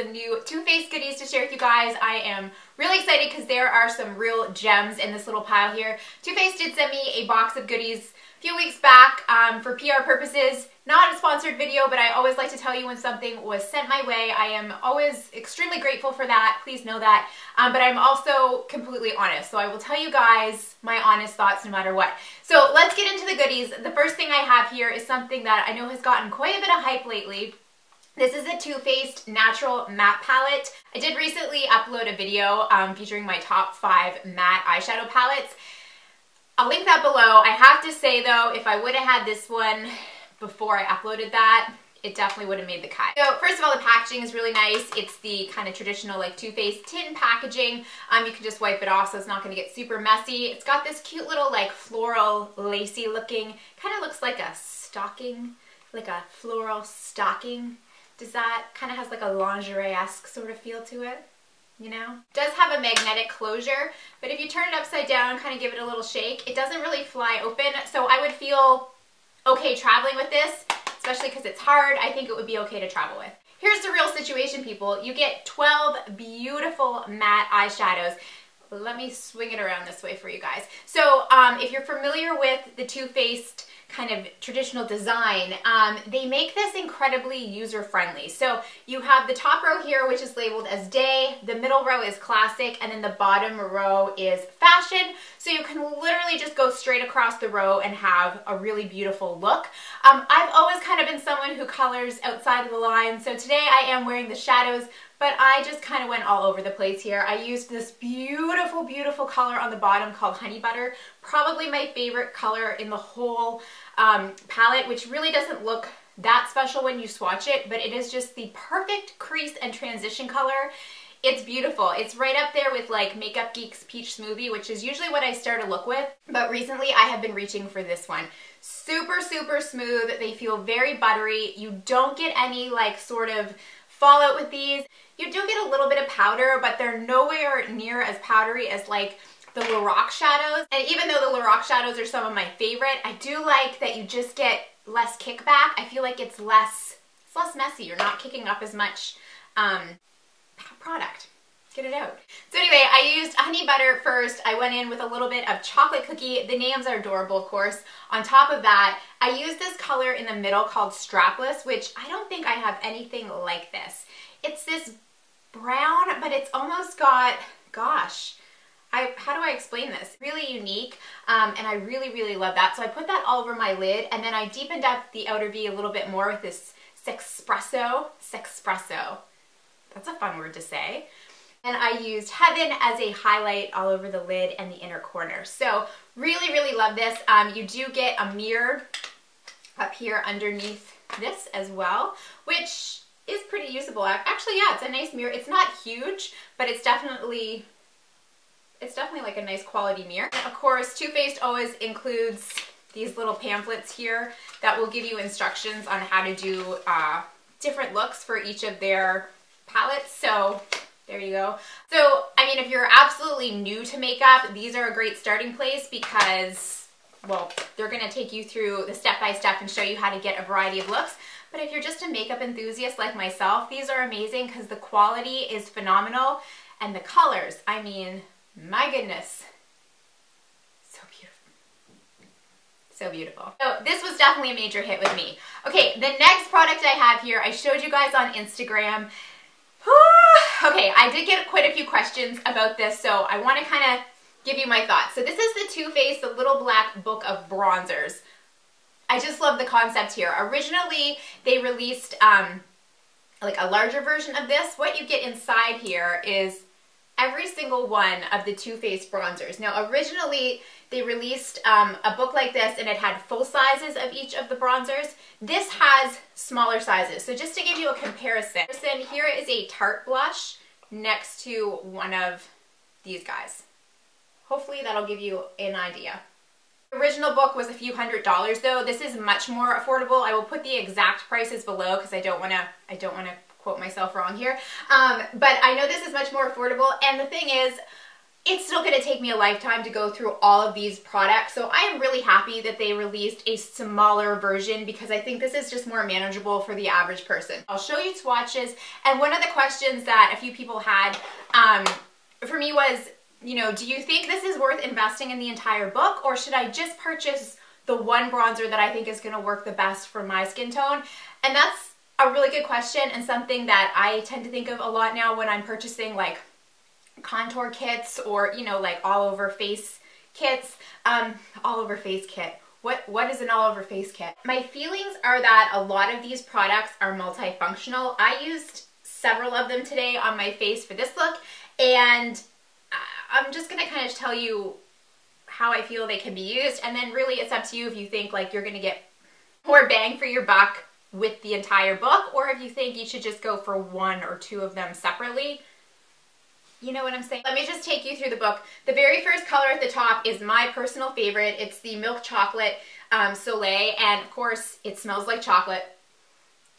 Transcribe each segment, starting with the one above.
some new Too Faced goodies to share with you guys. I am really excited because there are some real gems in this little pile here. Too Faced did send me a box of goodies a few weeks back for PR purposes. Not a sponsored video, but I always like to tell you when something was sent my way. I am always extremely grateful for that. Please know that. But I'm also completely honest. So I will tell you guys my honest thoughts no matter what. So let's get into the goodies. The first thing I have here is something that I know has gotten quite a bit of hype lately. This is a Too Faced Natural Matte Palette. I did recently upload a video featuring my top 5 matte eyeshadow palettes. I'll link that below. I have to say though, if I would have had this one before I uploaded that, it definitely would have made the cut. So first of all, the packaging is really nice. It's the kind of traditional like Too Faced tin packaging. You can just wipe it off so it's not going to get super messy. It's got this cute little like floral lacy looking, kind of looks like a stocking, like a floral stocking. Does that kind of has like a lingerie-esque sort of feel to it? You know? It does have a magnetic closure, but if you turn it upside down, kind of give it a little shake, it doesn't really fly open. So I would feel okay traveling with this, especially because it's hard. I think it would be okay to travel with. Here's the real situation, people. You get 12 beautiful matte eyeshadows. Let me swing it around this way for you guys. So if you're familiar with the Too Faced kind of traditional design, they make this incredibly user-friendly. So you have the top row here, which is labeled as day, the middle row is classic, and then the bottom row is fashion. So you can literally just go straight across the row and have a really beautiful look. I've always kind of been someone who colors outside of the line, so today I am wearing the shadows, but I just kind of went all over the place here. I used this beautiful, beautiful color on the bottom called Honey Butter, probably my favorite color in the whole palette, which really doesn't look that special when you swatch it, but it is just the perfect crease and transition color. It's beautiful. It's right up there with like Makeup Geek's Peach Smoothie, which is usually what I start a look with, but recently I have been reaching for this one. Super, super smooth. They feel very buttery. You don't get any like sort of fallout with these. You do get a little bit of powder, but they're nowhere near as powdery as like the Lorac shadows. And even though the Lorac shadows are some of my favorite, I do like that you just get less kickback. I feel like it's less messy. You're not kicking up as much product. Get it out. So anyway, I used Honey Butter first. I went in with a little bit of Chocolate Cookie. The names are adorable, of course. On top of that, I used this color in the middle called Strapless, which I don't think I have anything like this. It's this brown, but it's almost got, gosh, how do I explain this? Really unique, and I really, really love that. So I put that all over my lid, and then I deepened up the outer V a little bit more with this Sexpresso. That's a fun word to say. And I used Heaven as a highlight all over the lid and the inner corner. So really, really love this. You do get a mirror up here underneath this as well, which is pretty usable. Actually, yeah, it's a nice mirror. It's not huge, but it's definitely like a nice quality mirror. And of course, Too Faced always includes these little pamphlets here that will give you instructions on how to do different looks for each of their palettes. So there you go. So, I mean, if you're absolutely new to makeup, these are a great starting place because, well, they're going to take you through the step-by-step and show you how to get a variety of looks. But if you're just a makeup enthusiast like myself, these are amazing because the quality is phenomenal. And the colors, I mean, my goodness, so beautiful. So beautiful. So this was definitely a major hit with me. Okay, the next product I have here, I showed you guys on Instagram. Okay, I did get quite a few questions about this, so I want to kind of give you my thoughts. So this is the Too Faced, the Little Black Book of Bronzers. I just love the concept here. Originally, they released like a larger version of this. What you get inside here is every single one of the Too Faced bronzers. Now, originally, they released a book like this, and it had full sizes of each of the bronzers. This has smaller sizes. So just to give you a comparison, here is a Tarte blush next to one of these guys. Hopefully that'll give you an idea. The original book was a few $100s though. This is much more affordable. I will put the exact prices below because I don't want to quote myself wrong here. But I know this is much more affordable, and the thing is, it's still going to take me a lifetime to go through all of these products. So I am really happy that they released a smaller version because I think this is just more manageable for the average person. I'll show you swatches. And one of the questions that a few people had for me was, you know, do you think this is worth investing in the entire book, or should I just purchase the one bronzer that I think is going to work the best for my skin tone? And that's a really good question, and something that I tend to think of a lot now when I'm purchasing like contour kits or, you know, like all over face kits. All over face kit. What is an all over face kit? My feelings are that a lot of these products are multifunctional. I used several of them today on my face for this look, and I'm just gonna kind of tell you how I feel they can be used, and then really it's up to you if you think like you're gonna get more bang for your buck with the entire book, or if you think you should just go for one or two of them separately. You know what I'm saying? Let me just take you through the book. The very first color at the top is my personal favorite. It's the Milk Chocolate Soleil, and of course it smells like chocolate.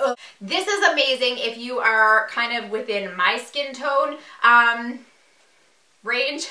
Ugh. This is amazing if you are kind of within my skin tone range,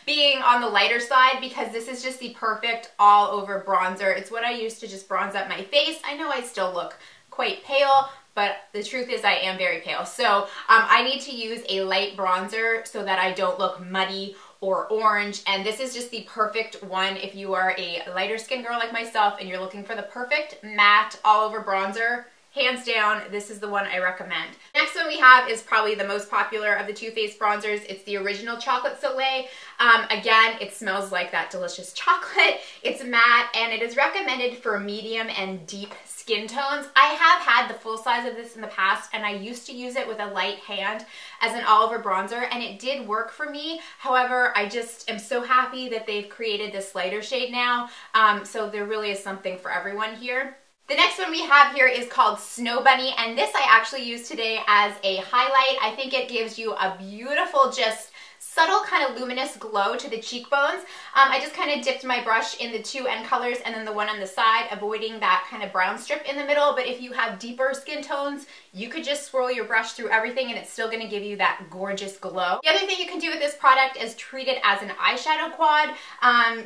being on the lighter side, because this is just the perfect all over bronzer. It's what I use to just bronze up my face. I know I still look quite pale, but the truth is I am very pale. So I need to use a light bronzer so that I don't look muddy or orange. And this is just the perfect one if you are a lighter skin girl like myself and you're looking for the perfect matte all over bronzer. Hands down, this is the one I recommend. Next one we have is probably the most popular of the Too Faced bronzers. It's the Original Chocolate Soleil. Again, it smells like that delicious chocolate. It's matte, and it is recommended for medium and deep skin tones. I have had the full size of this in the past, and I used to use it with a light hand as an all over bronzer, and it did work for me. However, I just am so happy that they've created this lighter shade now. So there really is something for everyone here. The next one we have here is called Snow Bunny, and this I actually used today as a highlight. I think it gives you a beautiful, just subtle kind of luminous glow to the cheekbones. I just kind of dipped my brush in the two end colors and then the one on the side, avoiding that kind of brown strip in the middle. But if you have deeper skin tones, you could just swirl your brush through everything and it's still going to give you that gorgeous glow. The other thing you can do with this product is treat it as an eyeshadow quad.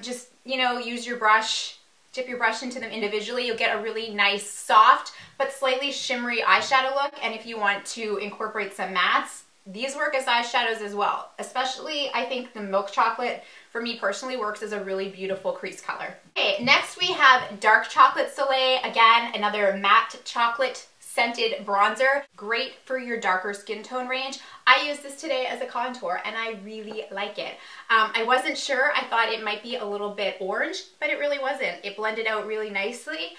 Just, you know, use your brush, dip your brush into them individually. You'll get a really nice, soft, but slightly shimmery eyeshadow look. And if you want to incorporate some mattes, these work as eyeshadows as well. Especially, I think the Milk Chocolate, for me personally, works as a really beautiful crease color. Okay, next we have Dark Chocolate Soleil. Again, another matte chocolate scented bronzer. Great for your darker skin tone range. I used this today as a contour and I really like it. I wasn't sure. I thought it might be a little bit orange, but it really wasn't. It blended out really nicely.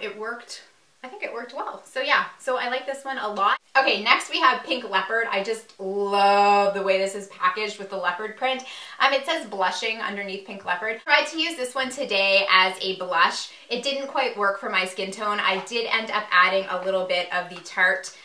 It worked. I think it worked well. So yeah, so I like this one a lot. Okay, next we have Pink Leopard. I just love the way this is packaged with the leopard print. It says blushing underneath Pink Leopard. I tried to use this one today as a blush. It didn't quite work for my skin tone. I did end up adding a little bit of the Tarte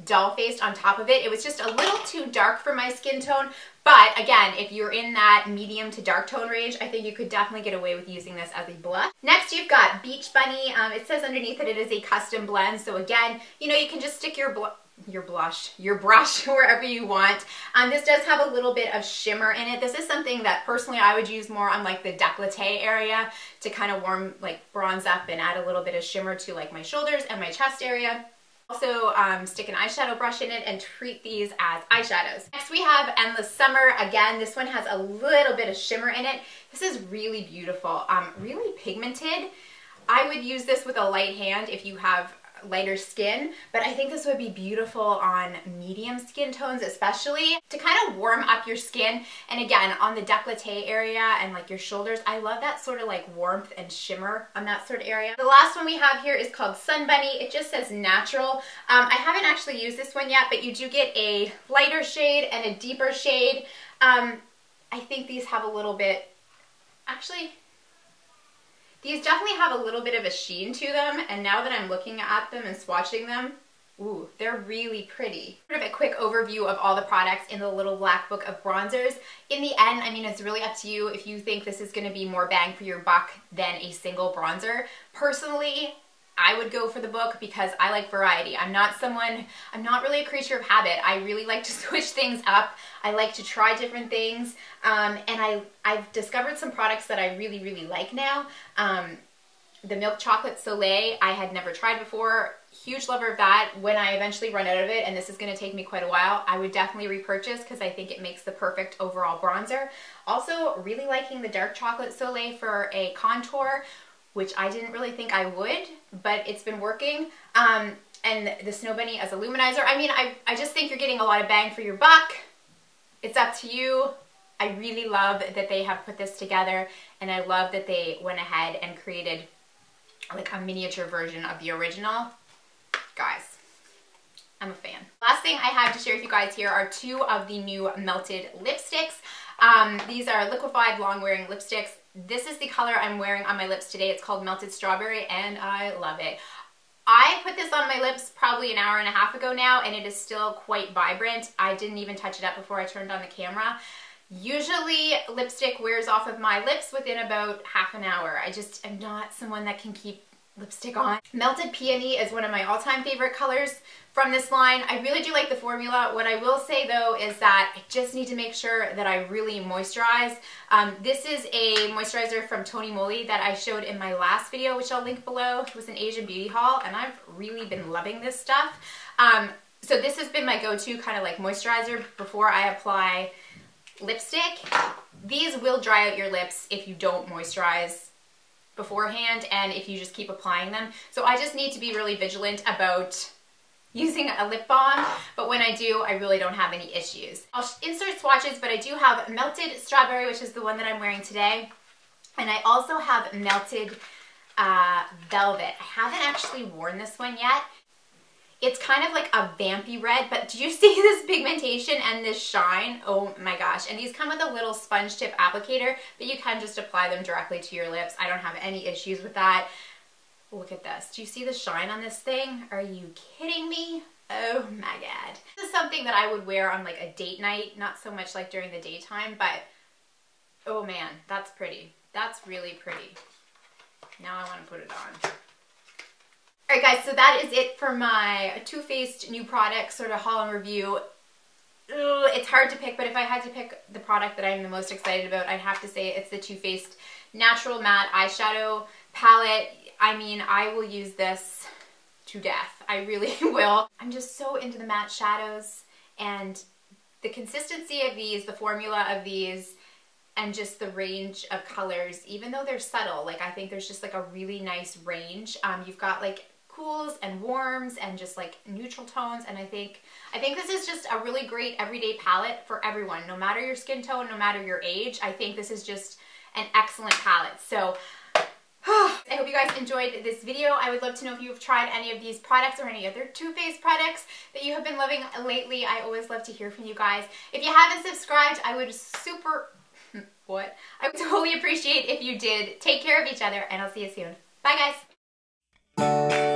Doll Faced on top of it. It was just a little too dark for my skin tone, but again, if you're in that medium to dark tone range, I think you could definitely get away with using this as a blush. Next, you've got Beach Bunny. It says underneath that it is a custom blend, so again, you know, you can just stick your brush wherever you want. This does have a little bit of shimmer in it. This is something that personally I would use more on like the décolleté area to kind of warm, like bronze up and add a little bit of shimmer to like my shoulders and my chest area. Also stick an eyeshadow brush in it and treat these as eyeshadows. Next we have Endless Summer. Again, this one has a little bit of shimmer in it. This is really beautiful, really pigmented. I would use this with a light hand if you have lighter skin, but I think this would be beautiful on medium skin tones, especially to kind of warm up your skin. And again, on the décolleté area and like your shoulders, I love that sort of like warmth and shimmer on that sort of area. The last one we have here is called Sun Bunny. It just says natural. I haven't actually used this one yet, but you do get a lighter shade and a deeper shade. I think these have a little bit, actually, these definitely have a little bit of a sheen to them, and now that I'm looking at them and swatching them, ooh, they're really pretty. Sort of a quick overview of all the products in the little black book of bronzers. In the end, I mean, it's really up to you if you think this is going to be more bang for your buck than a single bronzer. Personally, I would go for the book because I like variety. I'm not really a creature of habit. I really like to switch things up. I like to try different things. And I've discovered some products that I really, really like now. The milk chocolate Soleil I had never tried before. Huge lover of that. When I eventually run out of it, and this is going to take me quite a while, I would definitely repurchase because I think it makes the perfect overall bronzer. Also, really liking the dark chocolate Soleil for a contour, which I didn't really think I would, but it's been working. And the Snow Bunny as a luminizer. I mean, I just think you're getting a lot of bang for your buck. It's up to you. I really love that they have put this together, and I love that they went ahead and created like a miniature version of the original. Guys, I'm a fan. Last thing I have to share with you guys here are two of the new melted lipsticks. These are liquefied long-wearing lipsticks. This is the color I'm wearing on my lips today. It's called Melted Strawberry, and I love it. I put this on my lips probably an hour and a half ago now, and it is still quite vibrant. I didn't even touch it up before I turned on the camera. Usually lipstick wears off of my lips within about half an hour. I just am not someone that can keep lipstick on. Melted Peony is one of my all-time favorite colors from this line. I really do like the formula. What I will say though is that I just need to make sure that I really moisturize. This is a moisturizer from Tony Moly that I showed in my last video, which I'll link below. It was an Asian beauty haul, and I've really been loving this stuff. So this has been my go-to kind of like moisturizer before I apply lipstick. These will dry out your lips if you don't moisturize beforehand and if you just keep applying them. So I just need to be really vigilant about using a lip balm, but when I do, I really don't have any issues. I'll insert swatches, but I do have Melted Strawberry, which is the one that I'm wearing today, and I also have Melted Velvet. I haven't actually worn this one yet. It's kind of like a vampy red, but do you see this pigmentation and this shine? Oh my gosh. And these come with a little sponge tip applicator, but you can just apply them directly to your lips. I don't have any issues with that. Look at this. Do you see the shine on this thing? Are you kidding me? Oh my god. This is something that I would wear on like a date night, not so much like during the daytime, but oh man, that's pretty. That's really pretty. Now I want to put it on. Alright guys, so that is it for my Too Faced new product sort of haul and review. It's hard to pick, but if I had to pick the product that I'm the most excited about, I'd have to say it's the Too Faced Natural Matte Eyeshadow Palette. I mean, I will use this to death. I really will. I'm just so into the matte shadows, and the consistency of these, the formula of these, and just the range of colors, even though they're subtle, like I think there's just like a really nice range. You've got like cools and warms and just like neutral tones, and I think this is just a really great everyday palette for everyone, no matter your skin tone, no matter your age. I think this is just an excellent palette. So I hope you guys enjoyed this video. I would love to know if you've tried any of these products or any other Too Faced products that you have been loving lately. I always love to hear from you guys. If you haven't subscribed, I would I would totally appreciate if you did. Take care of each other, and I'll see you soon. Bye guys.